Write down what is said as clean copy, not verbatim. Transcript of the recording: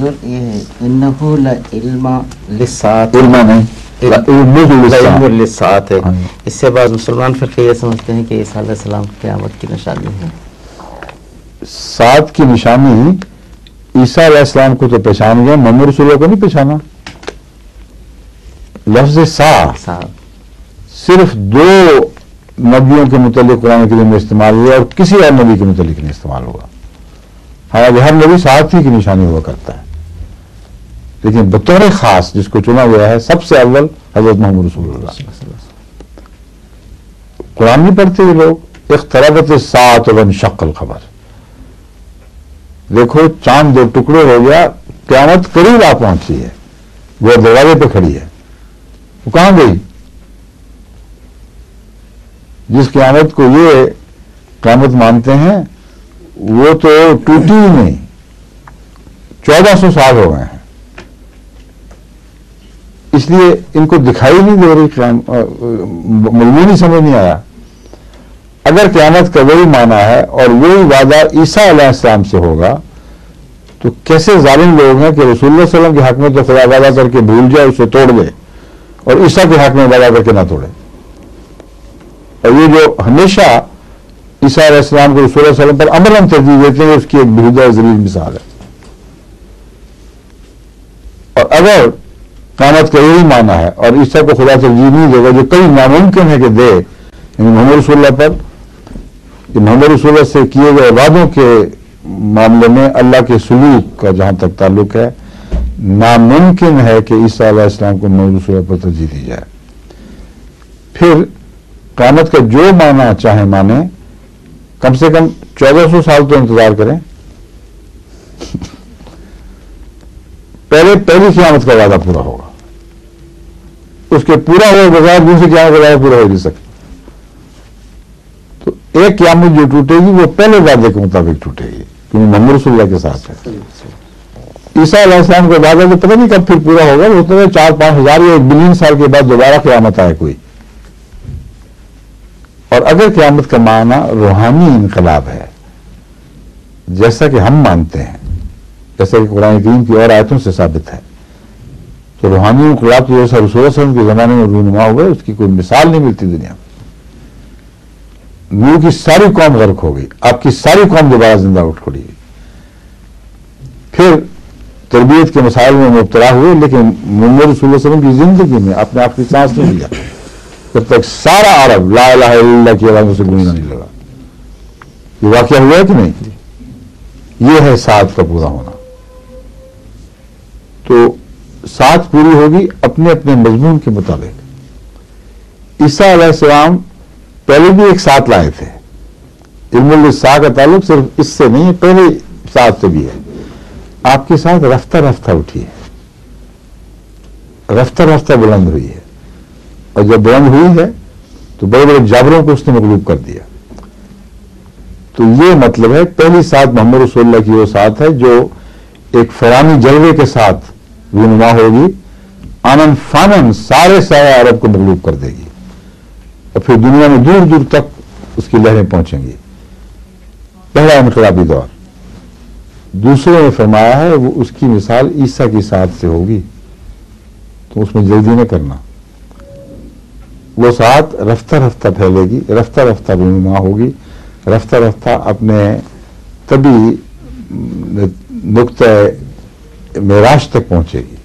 یہ ہے انہو لعلم للساعۃ، علم نہیں، علم للساعۃ ہے۔ اس سے بعد مسلمان فرقے یہ سمجھتے ہیں کہ عیسیٰ علیہ السلام قیامت کی نشانی ہے۔ سات کی نشانی عیسیٰ علیہ السلام کو تو پہچان گیا، محمد رسول اللہ کو نہیں پہچانا۔ لفظ سا صرف دو نبیوں کے متعلق قرآن کریم میں استعمال ہوا اور کسی اور نبی کے متعلق نہیں استعمال ہوا۔ حالانکہ ہر نبی سات ہی کی نشانی ہوا کرتا ہے، لیکن بطور خاص جس کو چنا گیا ہے سب سے اول حضرت محمد رسول اللہ۔ قرآن نہیں پڑھتے یہ لوگ، اقتربت الساعۃ وانشق القمر، دیکھو چاند دو ٹکڑے ہو گیا، قیامت قریب آ پہنچی ہے، وہ دروازے پہ کھڑی ہے، وہ کہاں گئی؟ جس قیامت کو یہ قیامت مانتے ہیں وہ تو ٹوٹی ہی نہیں، 1400 سال ہو گئے ہیں، اس لیے ان کو دکھائی نہیں دے رہی، مضمون سمجھ نہیں آیا۔ اگر قیامت کا وہی معنی ہے اور وہی وعدہ عیسیٰ علیہ السلام سے ہوگا تو کیسے ظالم لوگ ہیں کہ رسول اللہ صلی اللہ علیہ وسلم کے حق میں تو خدا وعدہ کر کے بھول جائے، اسے توڑ دے، اور عیسیٰ کے حق میں وعدہ کر کے نہ توڑے۔ اور یہ جو ہمیشہ عیسیٰ علیہ السلام کو رسول اللہ صلی اللہ علیہ وسلم پر عملاً ترجیح دیتے ہیں، اس کی ایک بہودہ ذلیل مثال ہے۔ اور اگر قیامت کا یہی معنی ہے اور عیسیٰ کو خدا ترجیح نہیں دے گا، جو کئی ناممکن ہے کہ دے، یعنی محمد رسول اللہ پر، کہ محمد رسول اللہ سے کیے گئے وعدوں کے معاملے میں اللہ کے سلوک کا جہاں تک تعلق ہے، ناممکن ہے کہ عیسیٰ علیہ السلام کو محمد رسول اللہ پر ترجیح دی جائے۔ پھر قیامت کا جو معنی چاہے مانے، کم سے کم 1400 سال تو انتظار کریں، پہلی قیامت کا وعدہ پورا ہوگا، اس کے پورا ہوئے بغیر دوسری قیامت کا وعدہ پورا ہو نہیں سکتا۔ تو ایک قیامت جو ٹوٹے گی وہ پہلے وعدے کے مطابق ٹوٹے گی، کیونکہ محمد رسول اللہ کے ساتھ ہے۔ عیسیٰ علیہ السلام کا وعدہ تو پتہ نہیں کب پھر پورا ہوگا، وہ تو 4-5 ہزار یا 1 بلین سال کے بعد دوبارہ قیامت آئے کوئی۔ اور اگر قیامت کا معنی روحانی انقلاب ہے، جیسا کہ ہم مانتے ہیں، جیسا کہ قرآن کریم کی اور آیتوں سے ثابت ہے، تو روحانی انقلاب تو جیسا رسول اللہ صلی اللہ علیہ وسلم کے زمانے میں رونما ہوئے، اس کی کوئی مثال نہیں ملتی دنیا میں۔ نوح کی ساری قوم غرق ہو گئی، آپ کی ساری قوم دوبارہ زندہ اٹھ کھڑی گئی، پھر تربیت کے مسائل میں مبتلا ہوئے، لیکن محمد رسول اللہ صلی اللہ علیہ وسلم کی زندگی میں اپنے آپ کی سانس نہیں لیا جب تک سارا عرب لا الہ الا اللہ کی آواز سے گونجنا نہیں لگا۔ یہ واقعہ ہوا ہے کہ نہیں؟ یہ ہے سات کا پورا ہونا۔ تو سات پوری ہوگی اپنے اپنے مضمون کے مطابق۔ عیسیٰ علیہ السلام پہلے بھی ایک سات لائے تھے، علم للساعۃ کا تعلق صرف اس سے نہیں ہے، پہلے سات سے بھی ہے۔ آپ کے ساتھ رفتہ رفتہ اٹھی ہے، رفتہ رفتہ بلند ہوئی ہے، اور جب بلند ہوئی ہے تو بڑے بڑے جابروں کو اس نے مغلوب کر دیا۔ تو یہ مطلب ہے پہلی سات محمد رسول اللہ کی وہ سات ہے جو ایک فرانی جلوے کے ساتھ رونما ہوگی، آنن فانن سارے سارے عرب کو مغلوب کر دے گی، اور پھر دنیا میں دور دور تک اس کی لہریں پہنچیں گی۔ پہلا انقلابی دور۔ دوسرے نے فرمایا ہے وہ اس کی مثال عیسیٰ کی سات سے ہوگی، تو اس میں جلدی نہ کرنا۔ وہ سات رفتہ رفتہ پھیلے گی، رفتہ رفتہ رونما ہوگی، رفتہ رفتہ اپنے طبی نقطۂ معراج تک پہنچے گی۔